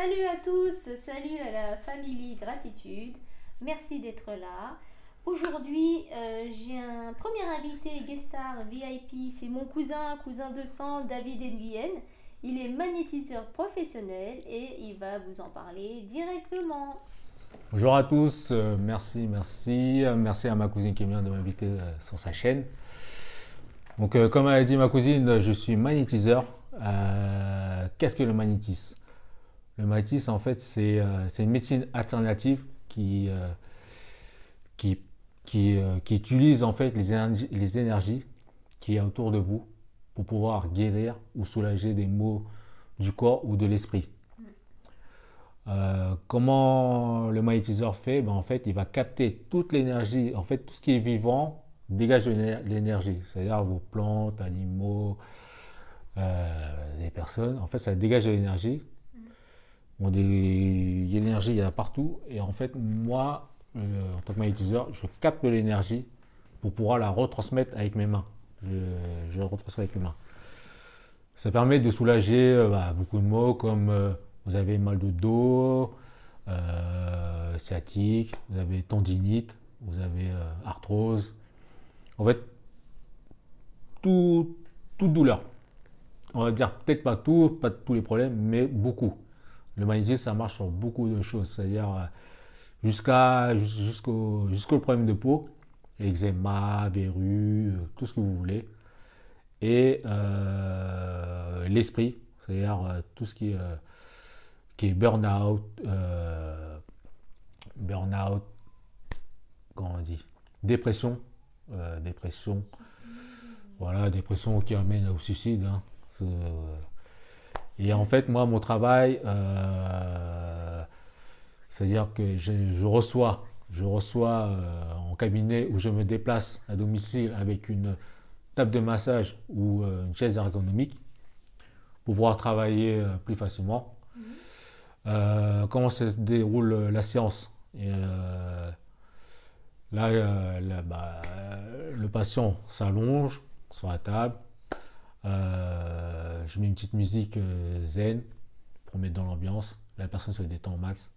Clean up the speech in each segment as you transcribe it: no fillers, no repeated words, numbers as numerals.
Salut à tous, salut à la famille Gratitude, merci d'être là. Aujourd'hui, j'ai un premier invité guest star VIP, c'est mon cousin de sang David Nguyen. Il est magnétiseur professionnel et il va vous en parler directement. Bonjour à tous, merci à ma cousine qui vient de m'inviter sur sa chaîne. Donc, comme a dit ma cousine, je suis magnétiseur. Qu'est-ce que le magnétisme? Le magnétisme, en fait, c'est une médecine alternative qui, qui utilise en fait les énergies qui est autour de vous pour pouvoir guérir ou soulager des maux du corps ou de l'esprit. Comment le magnétiseur fait? En fait, il va capter toute l'énergie. En fait, tout ce qui est vivant dégage de l'énergie. C'est-à-dire vos plantes, animaux, les personnes. En fait, ça dégage de l'énergie. Bon, l'énergie, il y en a partout. Et en fait, moi, en tant que magnétiseur, je capte l'énergie pour pouvoir la retransmettre avec mes mains. Je la retransmets avec mes mains. Ça permet de soulager beaucoup de maux comme vous avez mal de dos, sciatique, vous avez tendinite, vous avez arthrose. En fait, toute douleur. On va dire peut-être pas tout, pas tous les problèmes, mais beaucoup. Le magnétisme, ça marche sur beaucoup de choses, c'est-à-dire jusqu'au problème de peau, eczéma, verrues, tout ce que vous voulez. Et l'esprit, c'est-à-dire tout ce qui est burn-out, burn-out, comment on dit, dépression, dépression, voilà, dépression qui amène au suicide. Hein. Et en fait, moi, mon travail, c'est-à-dire que je reçois en cabinet où je me déplace à domicile avec une table de massage ou une chaise ergonomique pour pouvoir travailler plus facilement. Comment se déroule la séance? Et, là, le patient s'allonge sur la table. Je mets une petite musique zen pour mettre dans l'ambiance. La personne se détend au max.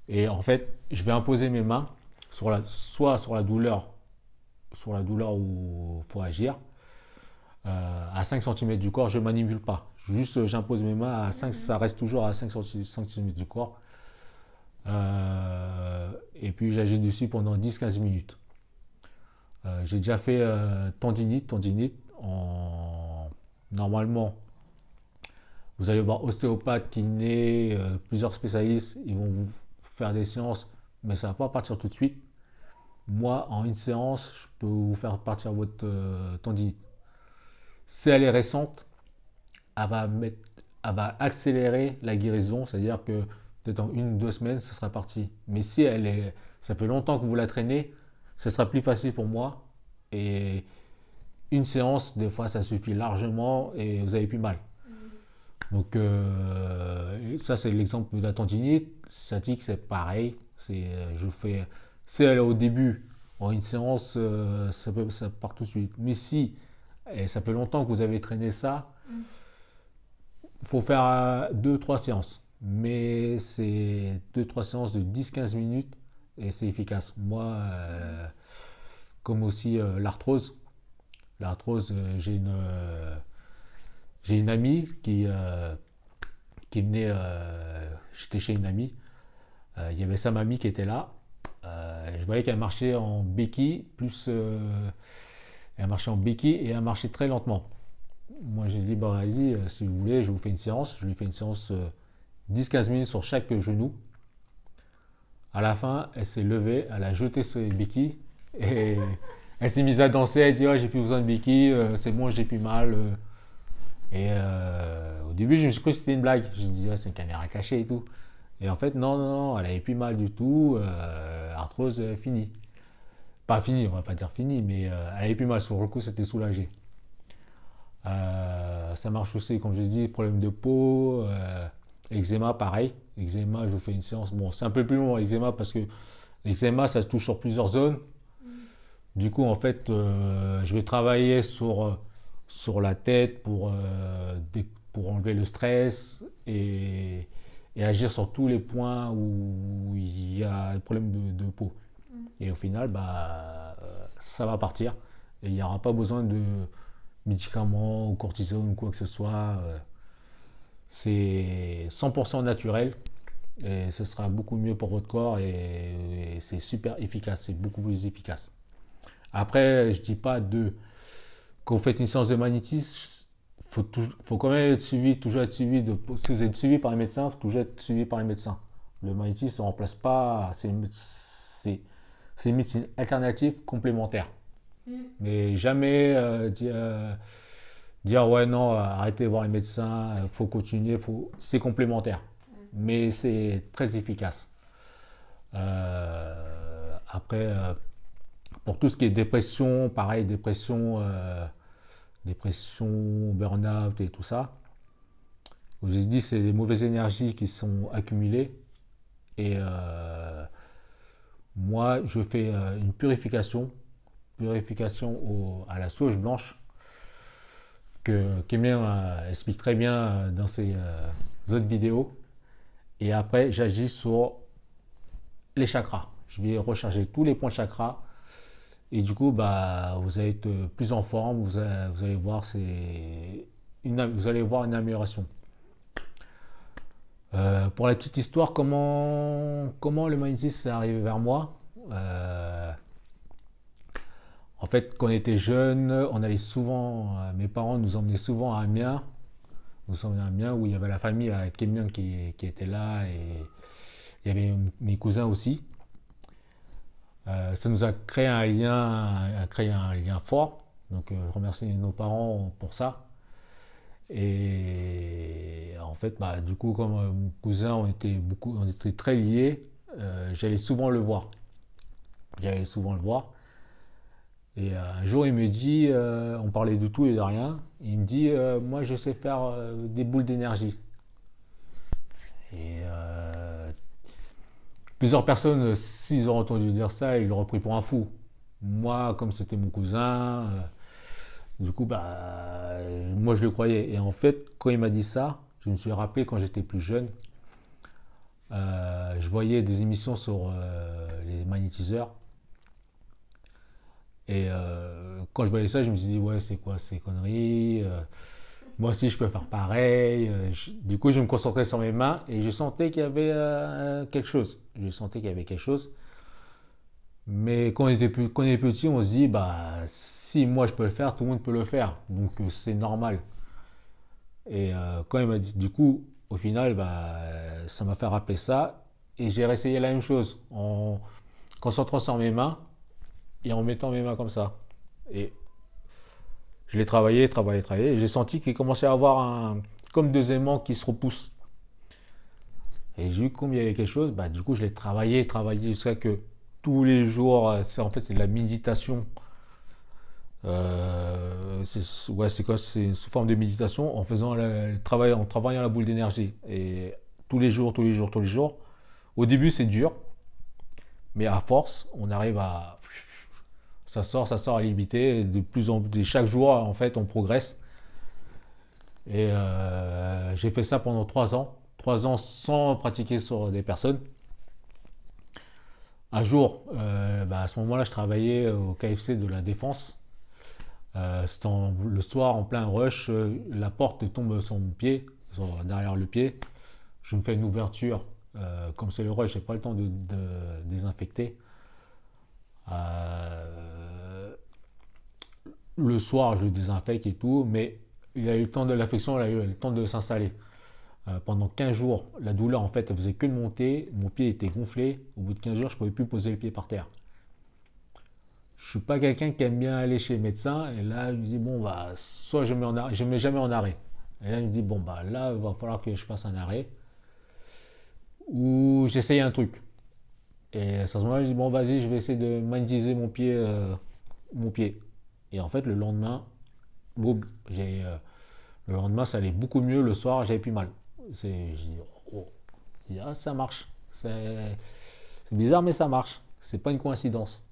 Et en fait, je vais imposer mes mains soit sur la douleur où il faut agir. À 5 cm du corps, je ne manipule pas. Juste, j'impose mes mains à 5, ça reste toujours à 5 cm du corps. Et puis, j'agis dessus pendant 10-15 minutes. J'ai déjà fait tendinite. Normalement, vous allez voir ostéopathe, kiné, plusieurs spécialistes, ils vont vous faire des séances, mais ça ne va pas partir tout de suite. Moi, en une séance, je peux vous faire partir votre tendinite. Si elle est récente, elle va accélérer la guérison, c'est-à-dire que peut-être en 1 ou 2 semaines, ça sera parti. Mais si ça fait longtemps que vous la traînez, ce sera plus facile pour moi. Et une séance, des fois, ça suffit largement et vous avez plus mal. Donc, ça, c'est l'exemple de la tendinite. Sciatique, c'est pareil. Si elle est au début, en une séance, ça part tout de suite. Mais si et ça fait longtemps que vous avez traîné ça, il faut faire 2-3 séances. Mais c'est 2-3 séances de 10-15 minutes et c'est efficace. Moi, comme aussi l'arthrose. L'arthrose, j'ai une amie qui venait. J'étais chez une amie. Il y avait sa mamie qui était là. Je voyais qu'elle marchait en béquille, elle marchait en béquille et elle marchait très lentement. Moi, j'ai dit, bon, allez-y, si vous voulez, je vous fais une séance. Je lui fais une séance 10-15 minutes sur chaque genou. À la fin, elle s'est levée, elle a jeté ses béquilles et elle s'est mise à danser. Elle dit, oh, j'ai plus besoin de béquilles, c'est bon, j'ai plus mal. Au début, je me suis cru que c'était une blague. Je me dit, oh, c'est une caméra cachée et tout. Et en fait, non, elle avait plus mal du tout. Arthrose finie. Pas fini, on va pas dire fini, mais elle avait plus mal. Sur le coup, c'était soulagé. Ça marche aussi, comme je dis, problème de peau, eczéma, pareil. Eczéma, je vous fais une séance. Bon, c'est un peu plus long, eczéma, parce que l'eczéma, ça se touche sur plusieurs zones. Du coup, en fait, je vais travailler sur la tête pour enlever le stress et et agir sur tous les points où il y a un problème de peau. Et au final, bah, ça va partir. Et il n'y aura pas besoin de médicaments ou cortisone ou quoi que ce soit. C'est 100% naturel et ce sera beaucoup mieux pour votre corps et c'est super efficace, c'est beaucoup plus efficace. Après, je dis pas de quand vous faites une séance de magnétisme, faut quand même être suivi, toujours être suivi si vous êtes suivi par un médecin, faut toujours être suivi par un médecin. Le magnétisme ne remplace pas, c'est une médecine alternative complémentaire. Mais jamais dire ouais non, arrêtez de voir les médecins, faut continuer, c'est complémentaire. Mais c'est très efficace. Après, pour tout ce qui est dépression, pareil, dépression, burn-out et tout ça, je vous ai dit, c'est des mauvaises énergies qui sont accumulées. Et moi, je fais une purification à la sauge blanche que Kémien explique très bien dans ses autres vidéos. Et après, j'agis sur les chakras. Je vais recharger tous les points de chakra. Et du coup, bah, vous allez être plus en forme. Vous allez voir, vous allez voir une amélioration. Pour la petite histoire, comment le magnétisme est arrivé vers moi. En fait, quand on était jeune, on allait souvent, mes parents nous emmenaient souvent à Amiens. Nous emmenaient à Amiens où il y avait la famille à Kémien qui était là et il y avait mes cousins aussi. Ça nous a créé un lien fort. Donc, je remercie nos parents pour ça. Et en fait, bah, du coup, comme mon cousin, on était très liés, j'allais souvent le voir. Et un jour, il me dit, on parlait de tout et de rien, il me dit, moi, je sais faire des boules d'énergie. Et plusieurs personnes, s'ils ont entendu dire ça, ils l'auraient pris pour un fou. Moi, comme c'était mon cousin, du coup, bah, moi, je le croyais. Et en fait, quand il m'a dit ça, je me suis rappelé quand j'étais plus jeune, je voyais des émissions sur les magnétiseurs. Et quand je voyais ça, je me suis dit, ouais, c'est quoi ces conneries? Moi aussi, je peux faire pareil. Du coup, je me concentrais sur mes mains et je sentais qu'il y avait quelque chose. Mais quand on est petit, on se dit, bah, si moi je peux le faire, tout le monde peut le faire. Donc, c'est normal. Et quand il m'a dit, du coup, au final, bah, ça m'a fait rappeler ça. Et j'ai réessayé la même chose en concentrant sur mes mains et en mettant mes mains comme ça. Et je l'ai travaillé. Et j'ai senti qu'il commençait à avoir comme deux aimants qui se repoussent. Et j'ai vu comme il y avait quelque chose, bah, du coup, je l'ai travaillé jusqu'à que tous les jours, c'est de la méditation. C'est sous forme de méditation en faisant en travaillant la boule d'énergie. Et tous les jours. Au début, c'est dur, mais à force, on arrive à. Ça sort à limiter. Chaque jour, en fait, on progresse. Et j'ai fait ça pendant 3 ans. 3 ans sans pratiquer sur des personnes. Un jour, à ce moment-là, je travaillais au KFC de la Défense. C'était le soir, en plein rush, la porte tombe sur mon pied, derrière le pied. Je me fais une ouverture. Comme c'est le rush, j'ai pas le temps de désinfecter. Le soir, je le désinfecte et tout, mais il a eu le temps de l'infection, il a eu le temps de s'installer. Pendant 15 jours, la douleur, en fait, elle faisait que de monter. Mon pied était gonflé. Au bout de 15 jours, je ne pouvais plus poser le pied par terre. Je ne suis pas quelqu'un qui aime bien aller chez le médecin. Et là, il me dit, bon, bah, soit je ne mets jamais en arrêt. Et là, il me dit, bon, bah, là, il va falloir que je fasse un arrêt. Ou j'essaye un truc. Et à ce moment-là, je dis, bon, vas-y, je vais essayer de magnétiser mon pied. Et en fait, le lendemain, boum, le lendemain, ça allait beaucoup mieux. Le soir, j'avais plus mal. Je dis, oh. Je dis, ah, ça marche. C'est bizarre, mais ça marche. C'est pas une coïncidence.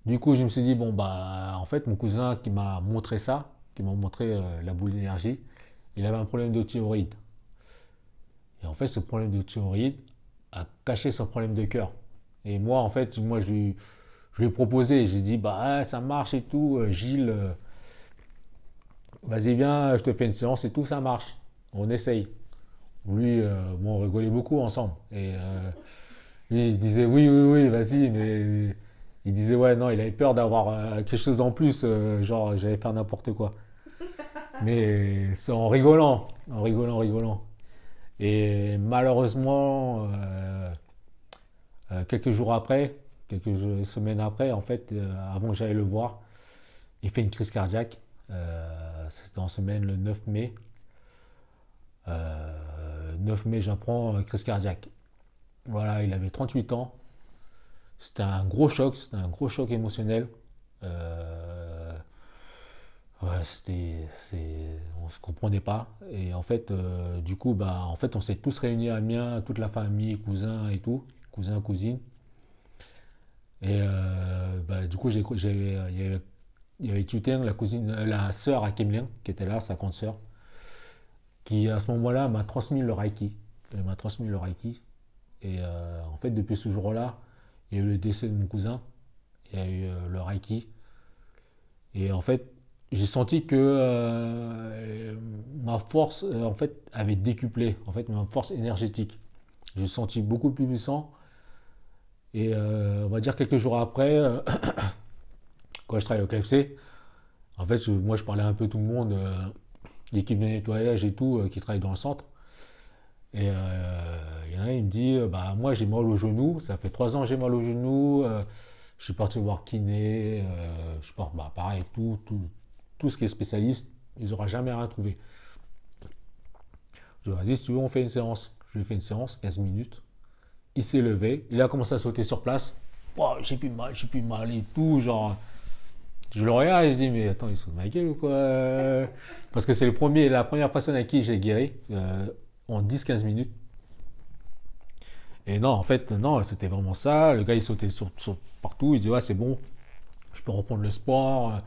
Du coup, je me suis dit, bon, bah, en fait, mon cousin qui m'a montré ça, qui m'a montré la boule d'énergie, il avait un problème de thyroïde. Et en fait, ce problème de thyroïde a caché son problème de cœur. Et moi, en fait, je lui ai proposé, j'ai dit, bah, ça marche et tout, Gilles, vas-y, viens, je te fais une séance et tout, ça marche. On essaye. Lui, bon, on rigolait beaucoup ensemble. Et lui, il disait, oui, oui, oui, vas-y, mais il disait, ouais, non, il avait peur d'avoir quelque chose en plus, genre, j'allais faire n'importe quoi. Mais c'est en rigolant, en rigolant, en rigolant. Et malheureusement, quelques jours après, semaines après, en fait, avant que j'aille le voir, il fait une crise cardiaque. C'était en semaine le 9 mai. 9 mai, j'apprends crise cardiaque. Voilà, il avait 38 ans. C'était un gros choc émotionnel. Ouais, on se comprenait pas. Et en fait, du coup, bah, en fait, on s'est tous réunis à Amiens, toute la famille, cousins et tout, cousins, cousines. Et bah, du coup, il y avait Tuteng, la cousine, la sœur à Kemlin, qui était là, sa grande sœur, qui à ce moment-là m'a transmis le Reiki. Elle m'a transmis le Reiki. Et en fait, depuis ce jour-là, il y a eu le décès de mon cousin, il y a eu le Reiki. Et en fait, j'ai senti que ma force, en fait, avait décuplé, en fait, ma force énergétique. J'ai senti beaucoup plus puissant. Et on va dire quelques jours après, quand je travaillais au KFC, en fait, moi, je parlais un peu tout le monde, l'équipe de nettoyage et tout, qui travaille dans le centre. Et il y en a, il me dit, bah, moi, j'ai mal au genou, ça fait 3 ans que j'ai mal au genou, je suis parti voir kiné, je porte, bah, pareil, tout ce qui est spécialiste, ils n'auront jamais rien trouvé. Je dis, vas-y, si tu veux, on fait une séance. Je lui ai fait une séance, 15 minutes. Il s'est levé, il a commencé à sauter sur place. Oh, j'ai plus mal et tout, genre. Je le regarde et je dis, mais attends, il se fout de ma gueule ou quoi? Parce que c'est la première personne à qui j'ai guéri en 10-15 minutes. Et non, en fait, non, c'était vraiment ça. Le gars, il sautait partout. Il dit, ouais, c'est bon, je peux reprendre le sport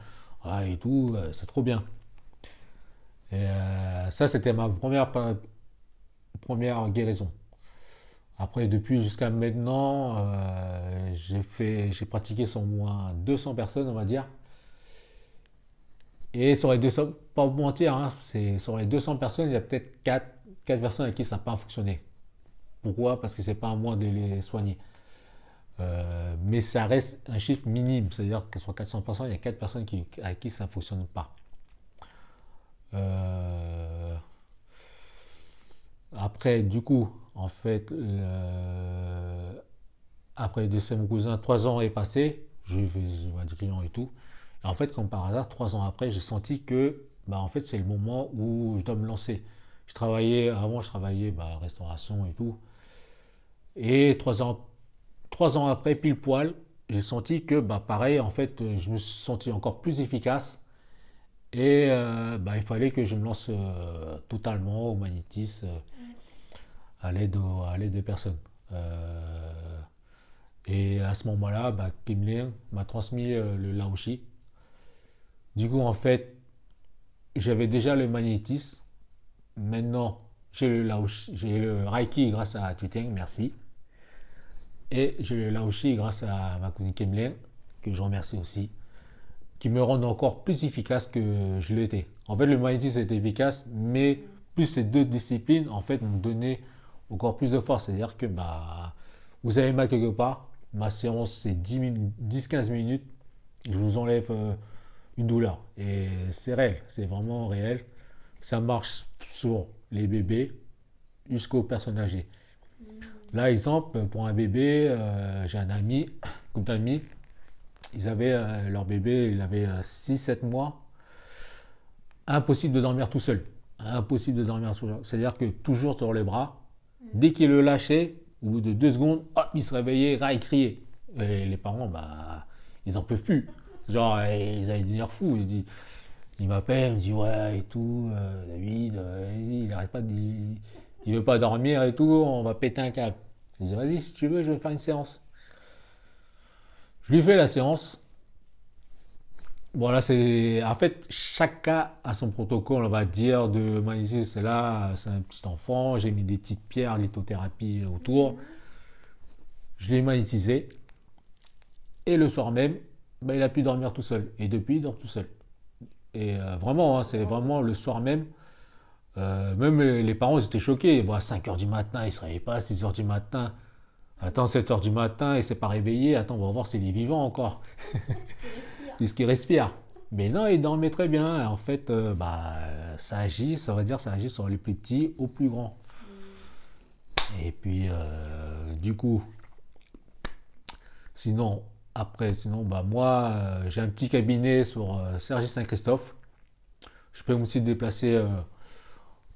et tout, c'est trop bien. Et ça, c'était ma première guérison. Après, depuis jusqu'à maintenant, j'ai pratiqué sur au moins 200 personnes, on va dire. Et sur les 200, pas vous mentir, hein, sur les 200 personnes, il y a peut-être 4 personnes à qui ça n'a pas fonctionné. Pourquoi? Parce que c'est pas à moi de les soigner. Mais ça reste un chiffre minime, c'est-à-dire que sur 400 personnes, il y a 4 personnes à qui ça ne fonctionne pas. Après, du coup, en fait, après le décès de mon cousin, 3 ans est passé, j'ai vu des clients et tout. Et en fait, comme par hasard, 3 ans après, j'ai senti que bah, en fait, c'est le moment où je dois me lancer. Avant, je travaillais bah, restauration et tout. Et 3 ans après, pile poil, j'ai senti que bah, pareil, en fait, je me suis senti encore plus efficace. Et bah, il fallait que je me lance totalement au magnétisme à l'aide de personnes. Et à ce moment-là, bah, Kim Lin m'a transmis le Laoshi. Du coup, en fait, j'avais déjà le magnétisme. Maintenant, j'ai le Reiki grâce à Tuteng, merci. Et j'ai le Laoshi grâce à ma cousine Kim Lin, que je remercie aussi, qui me rendent encore plus efficace que je l'étais. En fait, le magnétisme était efficace, mais plus ces deux disciplines, en fait, m'ont donné encore plus de force. C'est-à-dire que bah, vous avez mal quelque part, ma séance c'est 10-15 minutes, je vous enlève une douleur. Et c'est réel, c'est vraiment réel. Ça marche sur les bébés jusqu'aux personnes âgées. Là, exemple, pour un bébé, j'ai un ami, couple d'amis, leur bébé, il avait 6-7 mois. Impossible de dormir tout seul. Impossible de dormir tout seul. C'est-à-dire que toujours sur les bras, dès qu'il le lâchait, au bout de 2 secondes, hop, il se réveillait, il criait. Et les parents, bah, ils en peuvent plus. Genre, ils avaient devenir fous. Il m'appelle, il me dit ouais et tout, David, il arrête pas il veut pas dormir et tout, on va péter un câble. Je dis vas-y si tu veux, je vais faire une séance. Je lui fais la séance. Bon, là, c'est. En fait, chaque cas a son protocole, on va dire, de magnétisme. C'est là, c'est un petit enfant, j'ai mis des petites pierres, lithothérapie autour. Mhm. Je l'ai magnétisé. Et le soir même, bah, il a pu dormir tout seul. Et depuis, il dort tout seul. Et vraiment, hein, c'est Wow. vraiment le soir même. Même les parents, ils étaient choqués. Bon, à 5 heures du matin, il ne se réveille pas, à 6 heures du matin. Attends, 7 heures du matin, il ne s'est pas réveillé. Attends, on va voir s'il est vivant encore. Est-ce qu'il respire? Est-ce qu'il respire? Mais non, il dormait très bien. En fait, ça agit, ça va dire, ça agit sur les plus petits aux plus grands. Hmm. Et puis, du coup, sinon, après, sinon, bah, moi, j'ai un petit cabinet sur Cergy-Saint-Christophe. Je peux aussi me déplacer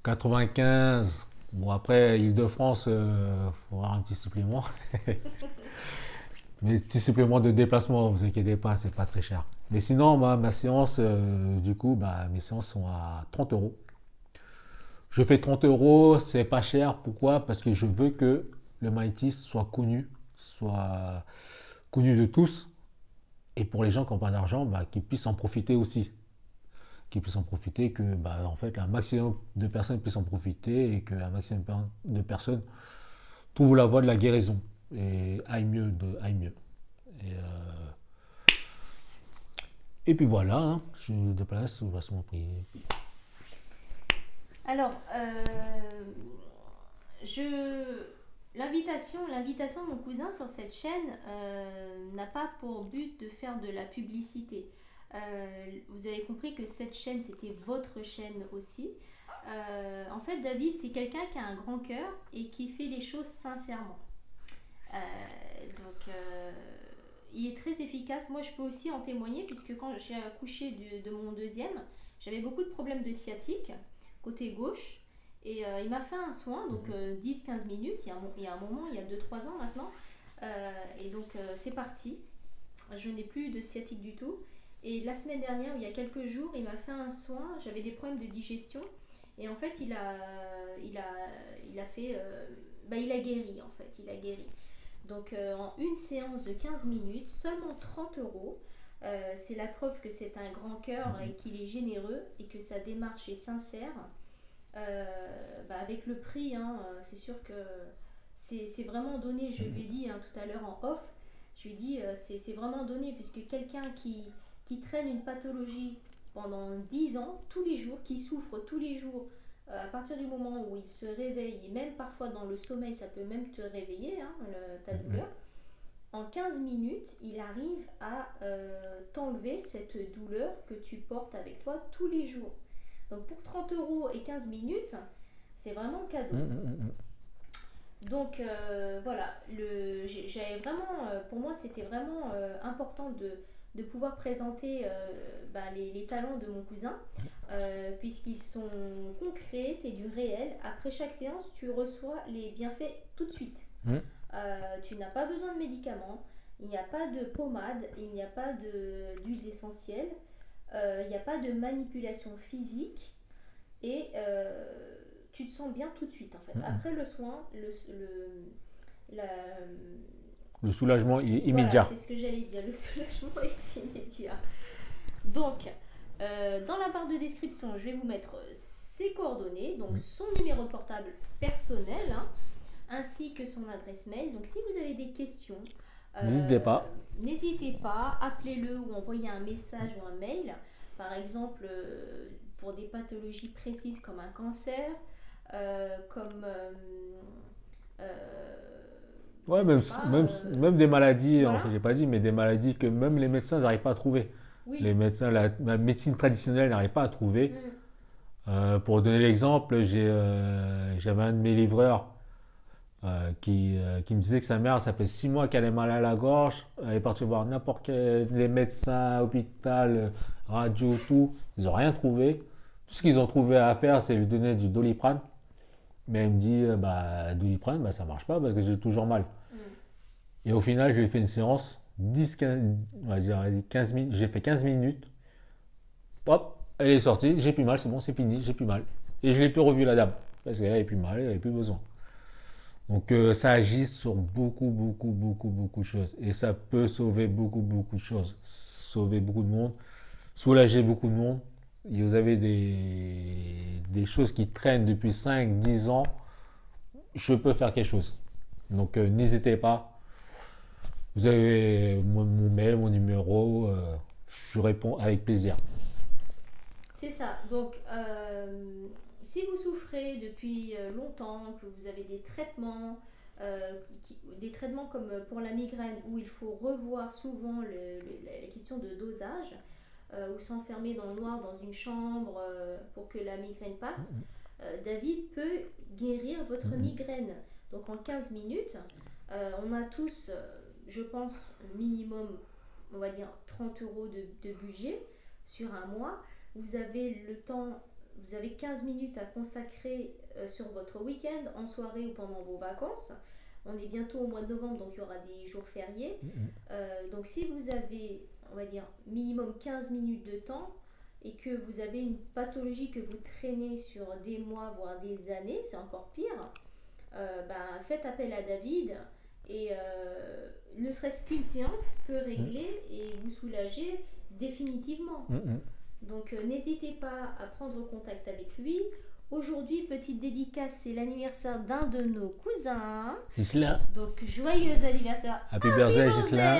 95. Bon, après, Île-de-France, faut avoir un petit supplément. Mais petit supplément de déplacement, vous inquiétez pas, c'est pas très cher. Mais sinon, ma séance, du coup, bah, mes séances sont à 30 euros. Je fais 30 euros, c'est pas cher. Pourquoi? Parce que je veux que le magnétisme soit connu de tous. Et pour les gens qui n'ont pas d'argent, bah, qu'ils puissent en profiter aussi. Qu'ils puissent en profiter, que bah, en fait, un maximum de personnes puissent en profiter et qu'un maximum de personnes trouvent la voie de la guérison et aillent mieux. Et, et puis voilà, hein, je me déplace, on va se prier. Alors, je... l'invitation de mon cousin sur cette chaîne n'a pas pour but de faire de la publicité. Vous avez compris que cette chaîne, c'était votre chaîne aussi. En fait, David, c'est quelqu'un qui a un grand cœur et qui fait les choses sincèrement. Donc, il est très efficace. Moi, je peux aussi en témoigner puisque quand j'ai accouché de mon deuxième, j'avais beaucoup de problèmes de sciatique côté gauche. Et il m'a fait un soin, donc 10-15 minutes, il y a un moment, il y a 2-3 ans maintenant. Et donc c'est parti. Je n'ai plus de sciatique du tout. Et la semaine dernière, il y a quelques jours, il m'a fait un soin. J'avais des problèmes de digestion. Et en fait, il a fait. Il a guéri en fait. Il a guéri. Donc en une séance de 15 minutes, seulement 30 euros. C'est la preuve que c'est un grand cœur et qu'il est généreux et que sa démarche est sincère. Avec le prix, hein, c'est sûr que c'est vraiment donné. Je lui ai dit hein, tout à l'heure en off, je lui ai dit c'est vraiment donné puisque quelqu'un qui traîne une pathologie pendant 10 ans, tous les jours, qui souffre tous les jours, à partir du moment où il se réveille, et même parfois dans le sommeil, ça peut même te réveiller, hein, ta douleur, en 15 minutes, il arrive à t'enlever cette douleur que tu portes avec toi tous les jours. Donc pour 30 euros et 15 minutes, c'est vraiment cadeau. Donc voilà, j'avais vraiment, pour moi c'était vraiment important de pouvoir présenter les talents de mon cousin, puisqu'ils sont concrets, c'est du réel. Après chaque séance, tu reçois les bienfaits tout de suite. Tu n'as pas besoin de médicaments, il n'y a pas de pommade, il n'y a pas d'huiles essentielles, il n'y a pas de manipulation physique et tu te sens bien tout de suite en fait. Après le soin, la, Le soulagement voilà, immédiat. c'est ce que j'allais dire, le soulagement est immédiat. Donc, dans la barre de description, je vais vous mettre ses coordonnées, donc son numéro de portable personnel, hein, ainsi que son adresse mail. Donc, si vous avez des questions, N'hésitez pas. n'hésitez pas, appelez-le ou envoyez un message ou un mail. Par exemple, pour des pathologies précises comme un cancer, comme Ouais, je ne sais pas. même des maladies, en Voilà. fait, j'ai pas dit, mais des maladies que même les médecins n'arrivent pas à trouver. Les Oui. médecins, la médecine traditionnelle n'arrive pas à trouver. Mm. Pour donner l'exemple, j'avais un de mes livreurs qui me disait que sa mère, ça fait 6 mois qu'elle est mal à la gorge. Elle est partie voir n'importe quel les médecins, hôpital, radio, tout. Ils n'ont rien trouvé. Tout ce qu'ils ont trouvé à faire, c'est lui donner du Doliprane. Mais elle me dit, Doliprane, ça marche pas parce que j'ai toujours mal. Mm. Et au final, je lui ai fait une séance, 10-15, on va dire, vas-y, 15 minutes. J'ai fait 15 minutes. Hop, elle est sortie, j'ai plus mal, c'est bon, c'est fini, j'ai plus mal. Et je l'ai plus revu la dame. Parce qu'elle avait plus mal, elle avait plus besoin. Donc ça agit sur beaucoup de choses. Et ça peut sauver beaucoup de choses. Sauver beaucoup de monde. soulager beaucoup de monde. Et vous avez des choses qui traînent depuis 5, 10 ans. Je peux faire quelque chose. Donc n'hésitez pas. Vous avez mon mail, mon numéro. Je réponds avec plaisir. C'est ça. Donc, si vous souffrez depuis longtemps, que vous avez des traitements comme pour la migraine, où il faut revoir souvent la question de dosage, ou s'enfermer dans le noir dans une chambre pour que la migraine passe, David peut guérir votre migraine. Donc, en 15 minutes, on a tous, je pense, minimum, on va dire 30 euros de budget sur un mois. Vous avez le temps, vous avez 15 minutes à consacrer sur votre week-end, en soirée ou pendant vos vacances. On est bientôt au mois de novembre, donc il y aura des jours fériés. Donc si vous avez, on va dire, minimum 15 minutes de temps et que vous avez une pathologie que vous traînez sur des mois, voire des années, c'est encore pire, faites appel à David et ne serait-ce qu'une séance peut régler et vous soulager définitivement. Donc n'hésitez pas à prendre contact avec lui. Aujourd'hui, petite dédicace, c'est l'anniversaire d'un de nos cousins. Gisela. Donc joyeux anniversaire. Happy birthday, Gisela.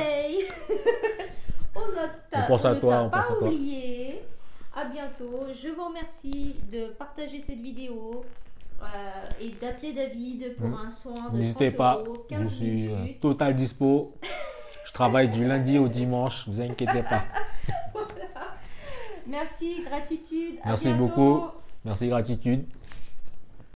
On ne pense à toi, t'a on pense pas à toi. oublié. À bientôt. Je vous remercie de partager cette vidéo et d'appeler David pour un soin de N'hésitez 30 pas, euros, je 15 suis minutes. total dispo. Je travaille du lundi au dimanche, vous inquiétez pas. Merci, gratitude. À Merci bientôt. beaucoup. Merci, gratitude.